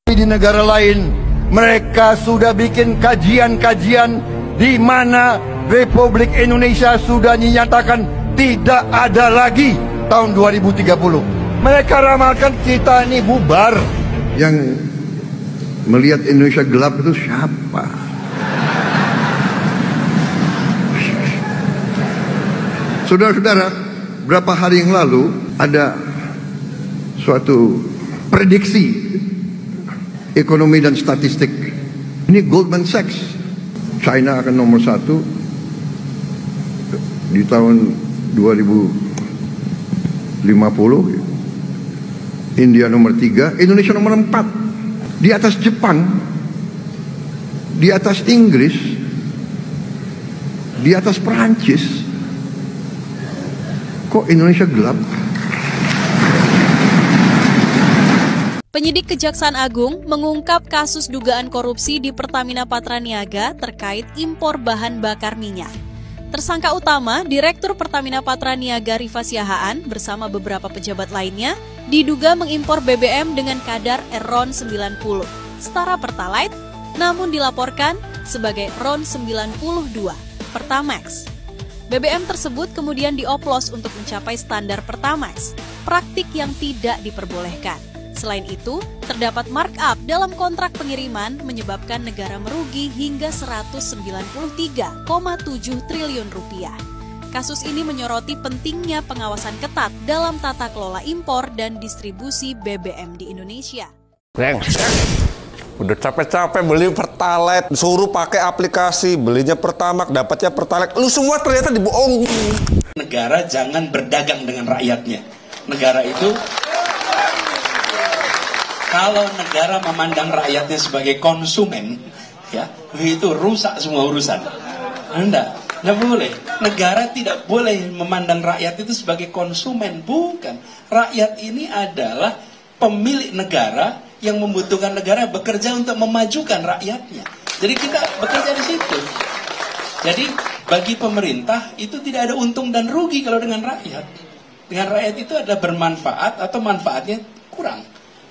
Di negara lain, mereka sudah bikin kajian-kajian di mana Republik Indonesia sudah dinyatakan tidak ada lagi tahun 2030. Mereka ramalkan kita ini bubar. Yang melihat Indonesia gelap itu siapa? Saudara-saudara, berapa hari yang lalu ada suatu prediksi ekonomi dan statistik. Ini Goldman Sachs. China akan nomor 1 di tahun 2050. India nomor 3, Indonesia nomor 4. Di atas Jepang, di atas Inggris, di atas Perancis. Kok Indonesia gelap? Penyidik Kejaksaan Agung mengungkap kasus dugaan korupsi di Pertamina Patraniaga terkait impor bahan bakar minyak. Tersangka utama, Direktur Pertamina Patraniaga Rifa Siahaan bersama beberapa pejabat lainnya diduga mengimpor BBM dengan kadar RON 90, setara Pertalite, namun dilaporkan sebagai RON 92, Pertamax. BBM tersebut kemudian dioplos untuk mencapai standar Pertamax, praktik yang tidak diperbolehkan. Selain itu, terdapat markup dalam kontrak pengiriman menyebabkan negara merugi hingga 193,7 triliun rupiah. Kasus ini menyoroti pentingnya pengawasan ketat dalam tata kelola impor dan distribusi BBM di Indonesia. Udah capek-capek beli Pertalite, suruh pakai aplikasi, belinya Pertamax, dapatnya Pertalite. Lu semua ternyata dibohong. Negara jangan berdagang dengan rakyatnya. Negara itu, kalau negara memandang rakyatnya sebagai konsumen, ya, itu rusak semua urusan. Nggak boleh. Negara tidak boleh memandang rakyat itu sebagai konsumen, bukan. Rakyat ini adalah pemilik negara yang membutuhkan negara bekerja untuk memajukan rakyatnya. Jadi kita bekerja di situ. Jadi bagi pemerintah itu tidak ada untung dan rugi kalau dengan rakyat. Dengan rakyat itu ada bermanfaat atau manfaatnya kurang.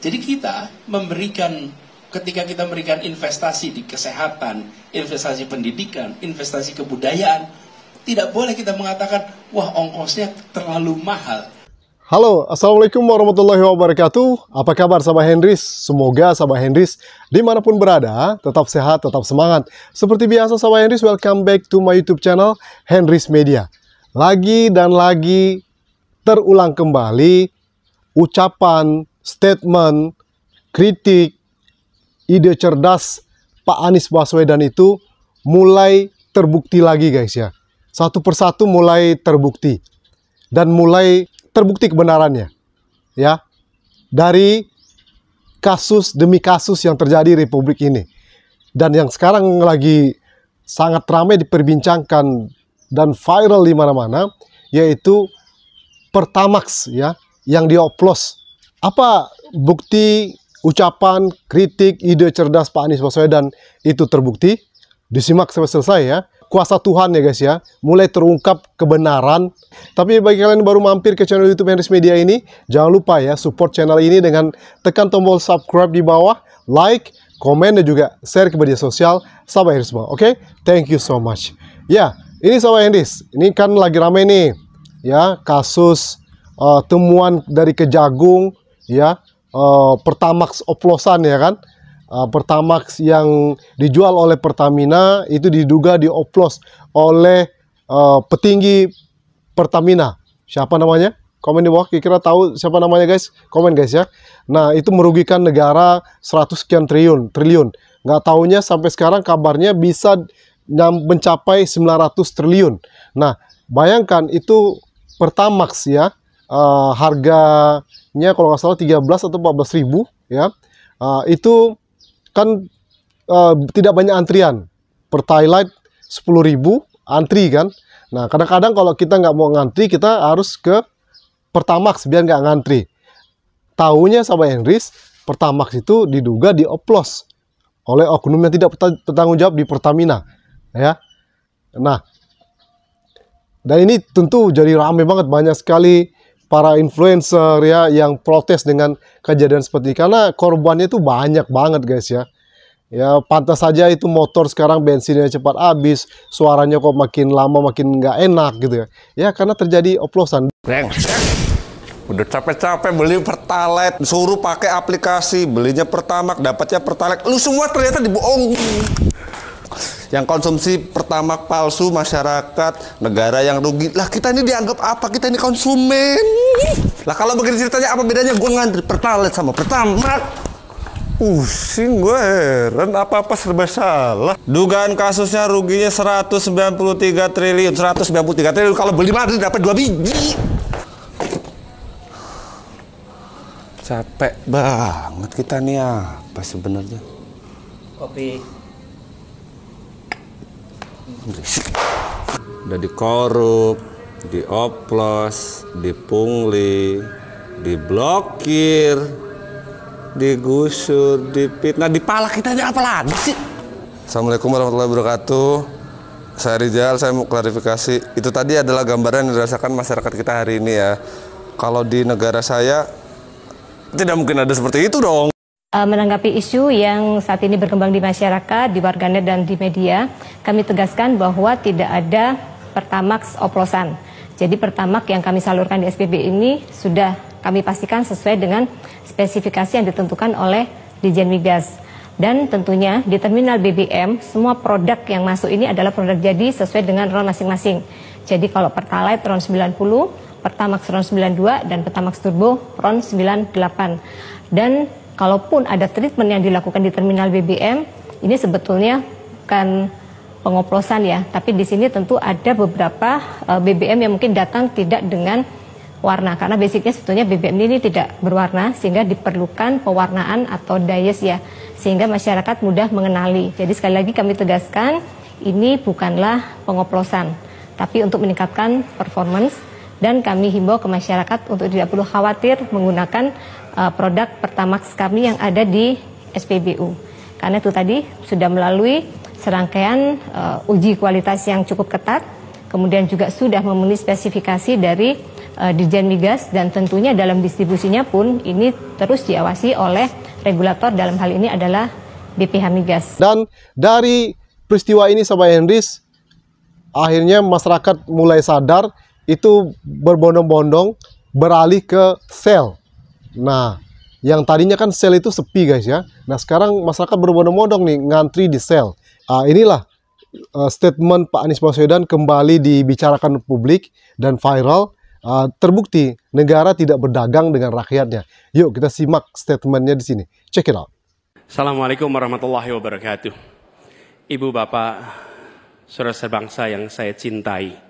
Jadi kita memberikan, ketika kita memberikan investasi di kesehatan, investasi pendidikan, investasi kebudayaan, tidak boleh kita mengatakan, wah ongkosnya terlalu mahal. Halo, Assalamualaikum warahmatullahi wabarakatuh. Apa kabar sahabat Hendris? Semoga sahabat Hendris dimanapun berada, tetap sehat, tetap semangat. Seperti biasa sahabat Hendris, welcome back to my YouTube channel, Hendris Media. Lagi dan lagi terulang kembali ucapan, statement, kritik, ide cerdas Pak Anies Baswedan itu mulai terbukti lagi guys ya. Satu persatu mulai terbukti. Dan mulai terbukti kebenarannya, ya, dari kasus demi kasus yang terjadi di Republik ini, dan yang sekarang lagi sangat ramai diperbincangkan dan viral di mana-mana, yaitu Pertamax, ya, yang dioplos. Apa bukti ucapan, kritik, ide cerdas Pak Anies Baswedan itu terbukti? Disimak sampai selesai ya. Kuasa Tuhan ya guys ya, mulai terungkap kebenaran. Tapi bagi kalian yang baru mampir ke channel YouTube Hendris Media ini, jangan lupa ya support channel ini dengan tekan tombol subscribe di bawah, like, komen, dan juga share ke media sosial sahabat Hendris semua. Oke? Thank you so much. Ya, ini sahabat Hendris, ini kan lagi rame nih ya kasus temuan dari Kejagung ya, Pertamax oplosan ya kan. Pertamax yang dijual oleh Pertamina itu diduga dioplos oleh petinggi Pertamina. Siapa namanya? Komen di bawah, kira-kira tahu siapa namanya guys? Komen guys ya. Nah, itu merugikan negara 100 sekian triliun. Nggak taunya sampai sekarang kabarnya bisa mencapai 900 triliun. Nah, bayangkan itu Pertamax ya, harganya kalau nggak salah 13 atau 14 ribu ya. Itu kan tidak banyak antrian. Pertalite 10.000 antri kan. Nah kadang-kadang kalau kita nggak mau ngantri, kita harus ke Pertamax biar nggak ngantri. Taunya sahabat Hendris, Pertamax itu diduga dioplos oleh oknum yang tidak bertanggung jawab di Pertamina ya. Nah, dan ini tentu jadi ramai banget, banyak sekali para influencer ya yang protes dengan kejadian seperti ini, karena korbannya itu banyak banget guys ya. Ya pantas saja itu motor sekarang bensinnya cepat habis, suaranya kok makin lama makin nggak enak gitu ya. Ya karena terjadi oplosan. Udah capek-capek beli Pertalite, suruh pakai aplikasi, belinya Pertamax, dapatnya Pertalite. Lu semua ternyata dibohong. Yang konsumsi Pertamax palsu, masyarakat, negara yang rugi. Lah kita ini dianggap apa? Kita ini konsumen. Lah kalau begini ceritanya apa bedanya gue ngantri Pertalite sama Pertamax? Pusing gue, heran, apa-apa serba salah. Dugaan kasusnya ruginya 193 triliun. Kalau beli Madrid dapat 2 biji. Capek banget kita nih, apa sebenarnya? Kopi. Udah dikorup, dioplos, dipungli, diblokir, digusur, dipitnah, dipala kita ini apa lagi sih? Assalamualaikum warahmatullahi wabarakatuh. Saya Rizal, saya mau klarifikasi. Itu tadi adalah gambaran yang dirasakan masyarakat kita hari ini ya. Kalau di negara saya tidak mungkin ada seperti itu dong. Menanggapi isu yang saat ini berkembang di masyarakat, di warganet dan di media, kami tegaskan bahwa tidak ada Pertamax oplosan. Jadi Pertamax yang kami salurkan di SPB ini sudah kami pastikan sesuai dengan spesifikasi yang ditentukan oleh Ditjen Migas. Dan tentunya di terminal BBM, semua produk yang masuk ini adalah produk jadi sesuai dengan RON masing-masing. Jadi kalau Pertalite RON 90, Pertamax RON 92, dan Pertamax Turbo RON 98. Dan kalaupun ada treatment yang dilakukan di terminal BBM, ini sebetulnya bukan pengoplosan ya, tapi di sini tentu ada beberapa BBM yang mungkin datang tidak dengan warna, karena basicnya sebetulnya BBM ini tidak berwarna, sehingga diperlukan pewarnaan atau dayes ya, sehingga masyarakat mudah mengenali. Jadi sekali lagi kami tegaskan, ini bukanlah pengoplosan, tapi untuk meningkatkan performance. Dan kami himbau ke masyarakat untuk tidak perlu khawatir menggunakan produk Pertamax kami yang ada di SPBU. Karena itu tadi sudah melalui serangkaian uji kualitas yang cukup ketat, kemudian juga sudah memenuhi spesifikasi dari Ditjen Migas, dan tentunya dalam distribusinya pun ini terus diawasi oleh regulator, dalam hal ini adalah BPH Migas. Dan dari peristiwa ini Sahabat Henrys, akhirnya masyarakat mulai sadar, itu berbondong-bondong beralih ke sel. Nah, yang tadinya kan sel itu sepi guys ya. Nah sekarang masyarakat berbondong-bondong nih ngantri di sel. Inilah statement Pak Anies Baswedan kembali dibicarakan publik dan viral. Terbukti negara tidak berdagang dengan rakyatnya. Yuk kita simak statementnya di sini. Check it out. Assalamualaikum warahmatullahi wabarakatuh. Ibu bapak, saudara sebangsa yang saya cintai.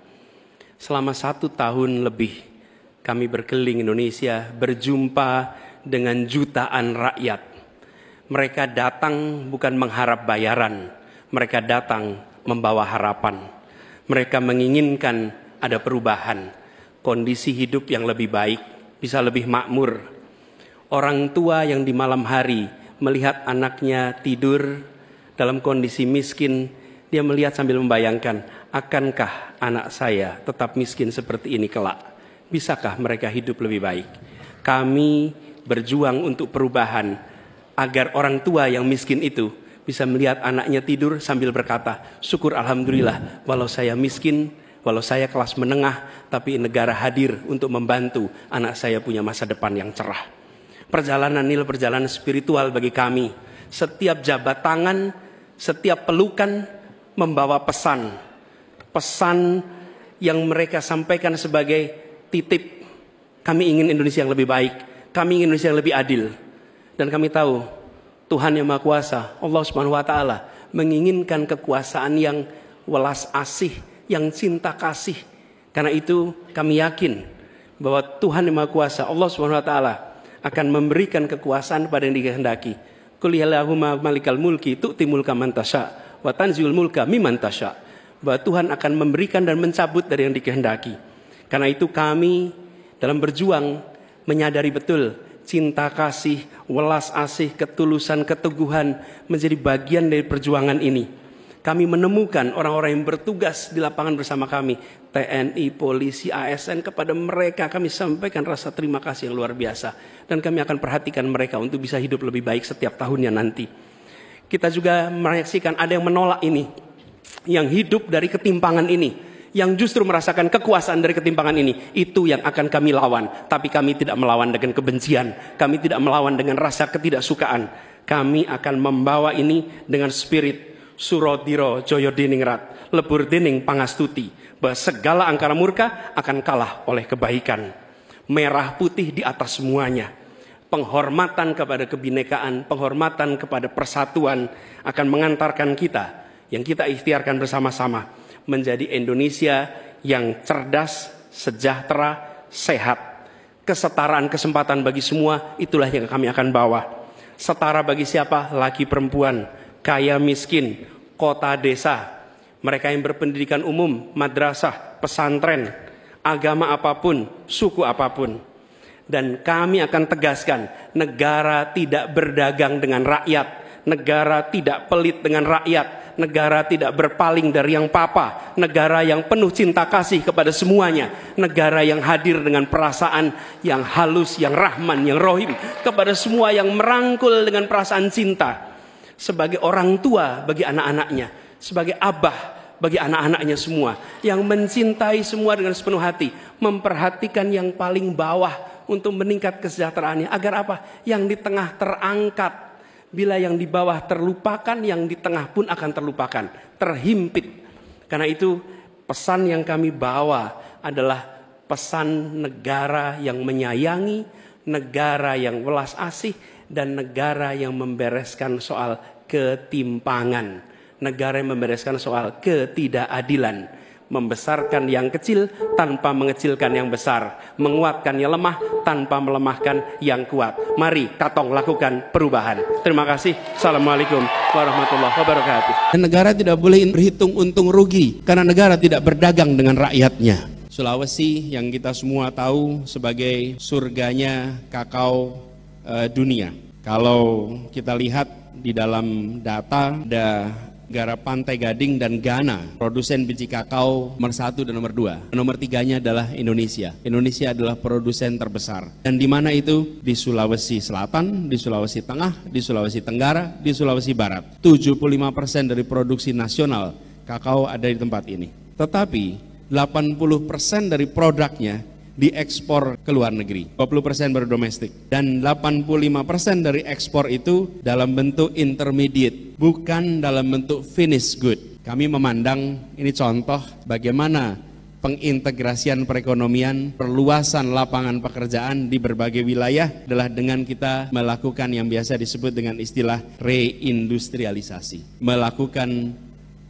Selama 1 tahun lebih kami berkeliling Indonesia, berjumpa dengan jutaan rakyat. Mereka datang bukan mengharap bayaran, mereka datang membawa harapan. Mereka menginginkan ada perubahan, kondisi hidup yang lebih baik, bisa lebih makmur. Orang tua yang di malam hari melihat anaknya tidur dalam kondisi miskin, dia melihat sambil membayangkan, akankah anak saya tetap miskin seperti ini kelak? Bisakah mereka hidup lebih baik? Kami berjuang untuk perubahan agar orang tua yang miskin itu bisa melihat anaknya tidur sambil berkata, syukur alhamdulillah, walau saya miskin, walau saya kelas menengah, tapi negara hadir untuk membantu anak saya punya masa depan yang cerah. Perjalanan ini perjalanan spiritual bagi kami. Setiap jabat tangan, setiap pelukan membawa pesan yang mereka sampaikan sebagai titip. Kami ingin Indonesia yang lebih baik, kami ingin Indonesia yang lebih adil. Dan kami tahu Tuhan yang Maha Kuasa, Allah Subhanahu wa Ta'ala, menginginkan kekuasaan yang welas asih, yang cinta kasih. Karena itu kami yakin bahwa Tuhan yang Maha Kuasa, Allah Subhanahu wa Ta'ala, akan memberikan kekuasaan pada yang dikehendaki. Qul yallahumma malikal mulki tu'ti mulka man tasya wa tanziul mulka mimman tasya. Bahwa Tuhan akan memberikan dan mencabut dari yang dikehendaki. Karena itu kami dalam berjuang menyadari betul cinta kasih, welas asih, ketulusan, keteguhan menjadi bagian dari perjuangan ini. Kami menemukan orang-orang yang bertugas di lapangan bersama kami, TNI, polisi, ASN, kepada mereka kami sampaikan rasa terima kasih yang luar biasa. Dan kami akan perhatikan mereka untuk bisa hidup lebih baik setiap tahunnya nanti. Kita juga menyaksikan ada yang menolak ini, yang hidup dari ketimpangan ini, yang justru merasakan kekuasaan dari ketimpangan ini. Itu yang akan kami lawan. Tapi kami tidak melawan dengan kebencian, kami tidak melawan dengan rasa ketidaksukaan. Kami akan membawa ini dengan spirit Surodiro Joyodiningrat, lebur dening pangastuti, bahwa segala angkara murka akan kalah oleh kebaikan. Merah putih di atas semuanya. Penghormatan kepada kebinekaan, penghormatan kepada persatuan akan mengantarkan kita, yang kita ikhtiarkan bersama-sama, menjadi Indonesia yang cerdas, sejahtera, sehat. Kesetaraan kesempatan bagi semua, itulah yang kami akan bawa. Setara bagi siapa? Laki perempuan, kaya miskin, kota desa, mereka yang berpendidikan umum, madrasah, pesantren, agama apapun, suku apapun. Dan kami akan tegaskan, negara tidak berdagang dengan rakyat, negara tidak pelit dengan rakyat, negara tidak berpaling dari yang papa, negara yang penuh cinta kasih kepada semuanya, negara yang hadir dengan perasaan yang halus, yang rahman, yang rohim, kepada semua, yang merangkul dengan perasaan cinta. Sebagai orang tua bagi anak-anaknya, sebagai abah bagi anak-anaknya semua, yang mencintai semua dengan sepenuh hati, memperhatikan yang paling bawah untuk meningkat kesejahteraannya. Agar apa? Yang di tengah terangkat. Bila yang di bawah terlupakan, yang di tengah pun akan terlupakan, terhimpit. Karena itu pesan yang kami bawa adalah pesan negara yang menyayangi, negara yang welas asih, dan negara yang membereskan soal ketimpangan, negara yang membereskan soal ketidakadilan, membesarkan yang kecil tanpa mengecilkan yang besar, menguatkan yang lemah tanpa melemahkan yang kuat. Mari katong lakukan perubahan. Terima kasih. Assalamualaikum warahmatullahi wabarakatuh. Negara tidak boleh berhitung untung rugi, karena negara tidak berdagang dengan rakyatnya. Sulawesi yang kita semua tahu sebagai surganya kakao dunia. Kalau kita lihat di dalam data, ada negara Pantai Gading dan Ghana, produsen biji kakao nomor 1 dan nomor 2. Nomor 3-nya adalah Indonesia. Indonesia adalah produsen terbesar. Dan di mana itu? Di Sulawesi Selatan, di Sulawesi Tengah, di Sulawesi Tenggara, di Sulawesi Barat. 75% dari produksi nasional kakao ada di tempat ini. Tetapi 80% dari produknya diekspor ke luar negeri, 20% baru domestik, dan 85% dari ekspor itu dalam bentuk intermediate, bukan dalam bentuk finished good. Kami memandang ini contoh bagaimana pengintegrasian perekonomian, perluasan lapangan pekerjaan di berbagai wilayah adalah dengan kita melakukan yang biasa disebut dengan istilah reindustrialisasi. Melakukan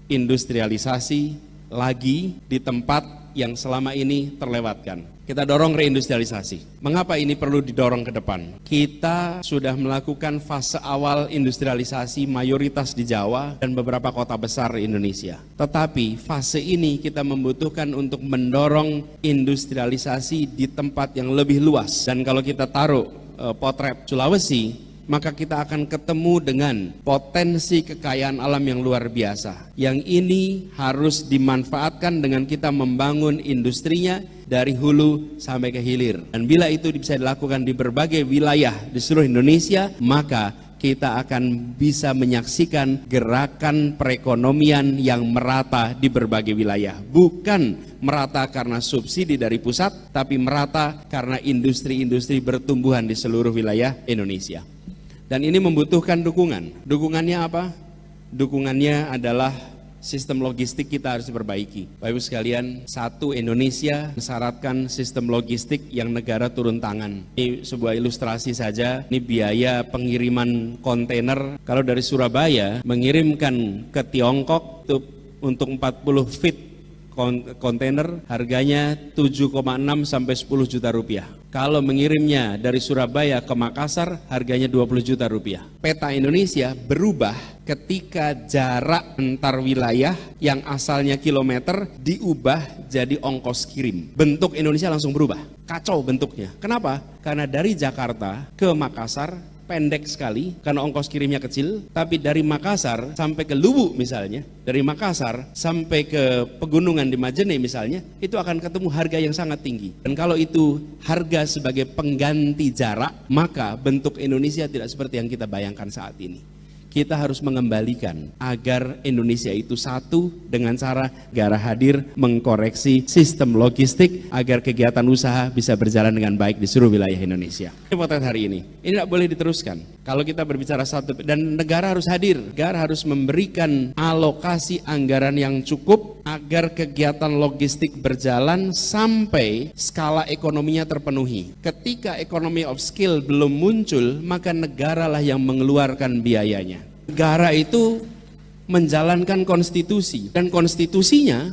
industrialisasi lagi di tempat yang selama ini terlewatkan. Kita dorong reindustrialisasi. Mengapa ini perlu didorong ke depan? Kita sudah melakukan fase awal industrialisasi mayoritas di Jawa dan beberapa kota besar di Indonesia. Tetapi fase ini kita membutuhkan untuk mendorong industrialisasi di tempat yang lebih luas. Dan kalau kita taruh potret Sulawesi, maka kita akan ketemu dengan potensi kekayaan alam yang luar biasa. Yang ini harus dimanfaatkan dengan kita membangun industrinya dari hulu sampai ke hilir. Dan bila itu bisa dilakukan di berbagai wilayah di seluruh Indonesia, maka kita akan bisa menyaksikan gerakan perekonomian yang merata di berbagai wilayah. Bukan merata karena subsidi dari pusat, tapi merata karena industri-industri bertumbuhan di seluruh wilayah Indonesia. Dan ini membutuhkan dukungan. Dukungannya apa? Dukungannya adalah sistem logistik kita harus diperbaiki. Bapak Ibu sekalian, satu Indonesia mensyaratkan sistem logistik yang negara turun tangan. Ini sebuah ilustrasi saja, ini biaya pengiriman kontainer. Kalau dari Surabaya mengirimkan ke Tiongkok itu untuk 40 feet kontainer harganya 7,6 sampai 10 juta rupiah. Kalau mengirimnya dari Surabaya ke Makassar harganya 20 juta rupiah. Peta Indonesia berubah ketika jarak antar wilayah yang asalnya kilometer diubah jadi ongkos kirim. Bentuk Indonesia langsung berubah, kacau bentuknya. Kenapa? Karena dari Jakarta ke Makassar pendek sekali karena ongkos kirimnya kecil, tapi dari Makassar sampai ke Lubuk misalnya, dari Makassar sampai ke pegunungan di Majene misalnya, itu akan ketemu harga yang sangat tinggi. Dan kalau itu harga sebagai pengganti jarak, maka bentuk Indonesia tidak seperti yang kita bayangkan saat ini. Kita harus mengembalikan agar Indonesia itu satu dengan cara negara hadir mengkoreksi sistem logistik agar kegiatan usaha bisa berjalan dengan baik di seluruh wilayah Indonesia. Ini potret hari ini tidak boleh diteruskan. Kalau kita berbicara satu, dan negara harus hadir, negara harus memberikan alokasi anggaran yang cukup agar kegiatan logistik berjalan sampai skala ekonominya terpenuhi. Ketika economy of scale belum muncul, maka negaralah yang mengeluarkan biayanya. Negara itu menjalankan konstitusi, dan konstitusinya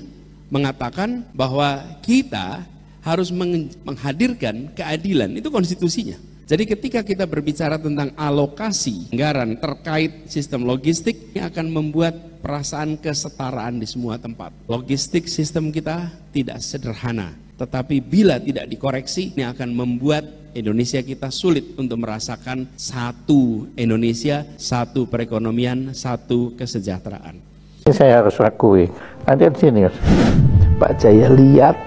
mengatakan bahwa kita harus menghadirkan keadilan, itu konstitusinya. Jadi ketika kita berbicara tentang alokasi anggaran terkait sistem logistik, ini akan membuat perasaan kesetaraan di semua tempat. Logistik sistem kita tidak sederhana, tetapi bila tidak dikoreksi, ini akan membuat Indonesia kita sulit untuk merasakan satu Indonesia, satu perekonomian, satu kesejahteraan. Saya harus akui, ada di sini. Pak Jaya lihat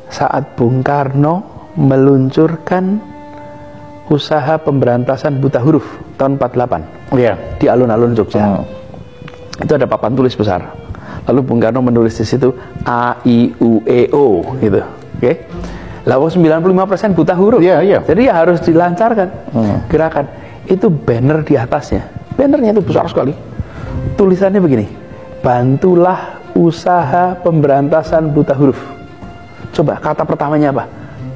saat Bung Karno meluncurkan usaha pemberantasan buta huruf tahun 48, ya, di alun-alun Jogja. Itu ada papan tulis besar. Lalu Bung Karno menulis di situ A I U E O gitu. Oke. Lalu 95% buta huruf. Iya, iya. Jadi ya harus dilancarkan gerakan. Itu banner di atasnya. Bannernya itu besar sekali. Tulisannya begini: bantulah usaha pemberantasan buta huruf. Coba kata pertamanya apa?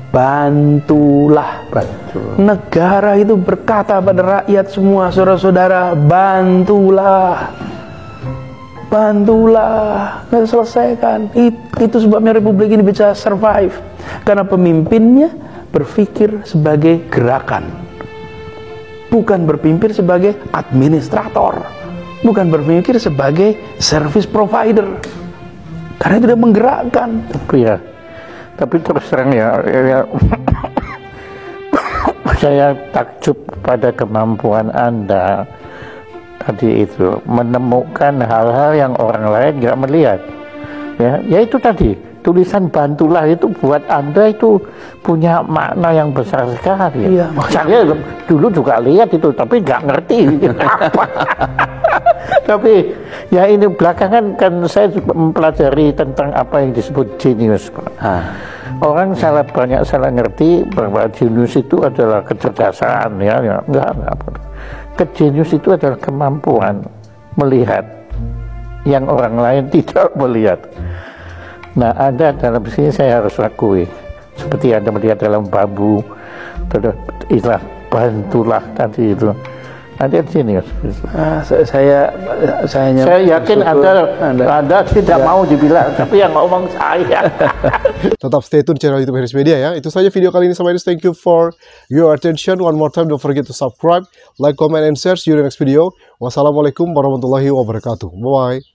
Bantulah. Negara itu berkata pada rakyat semua, saudara-saudara, bantulah. Bantulah, selesaikan. Itu sebabnya Republik ini bisa survive, karena pemimpinnya berpikir sebagai gerakan, bukan berpikir sebagai administrator, bukan berpikir sebagai service provider, karena itu dia menggerakkan. Ya, tapi terus terang ya saya takjub pada kemampuan Anda tadi itu menemukan hal-hal yang orang lain nggak melihat. Ya itu tadi tulisan bantulah itu buat Anda itu punya makna yang besar sekali. Iya. Saya dulu juga lihat itu, tapi nggak ngerti apa. Tapi ya ini belakangan kan saya mempelajari tentang apa yang disebut genius. Orang banyak salah ngerti bahwa genius itu adalah kecerdasan, ya enggak. Kejenius itu adalah kemampuan melihat yang orang lain tidak melihat. Nah, Anda dalam sini saya harus akui, seperti Anda melihat dalam bambu, istilah bantulah tadi itu. Ada di sini. Saya yakin Anda tidak mau dibilang, tapi yang ngomong saya. Tetap stay tune channel YouTube Henrys Media ya. Itu saja video kali ini sama Henrys. Thank you for your attention. One more time, don't forget to subscribe, like, comment, and share. See you in the next video. Wassalamualaikum warahmatullahi wabarakatuh. Bye bye.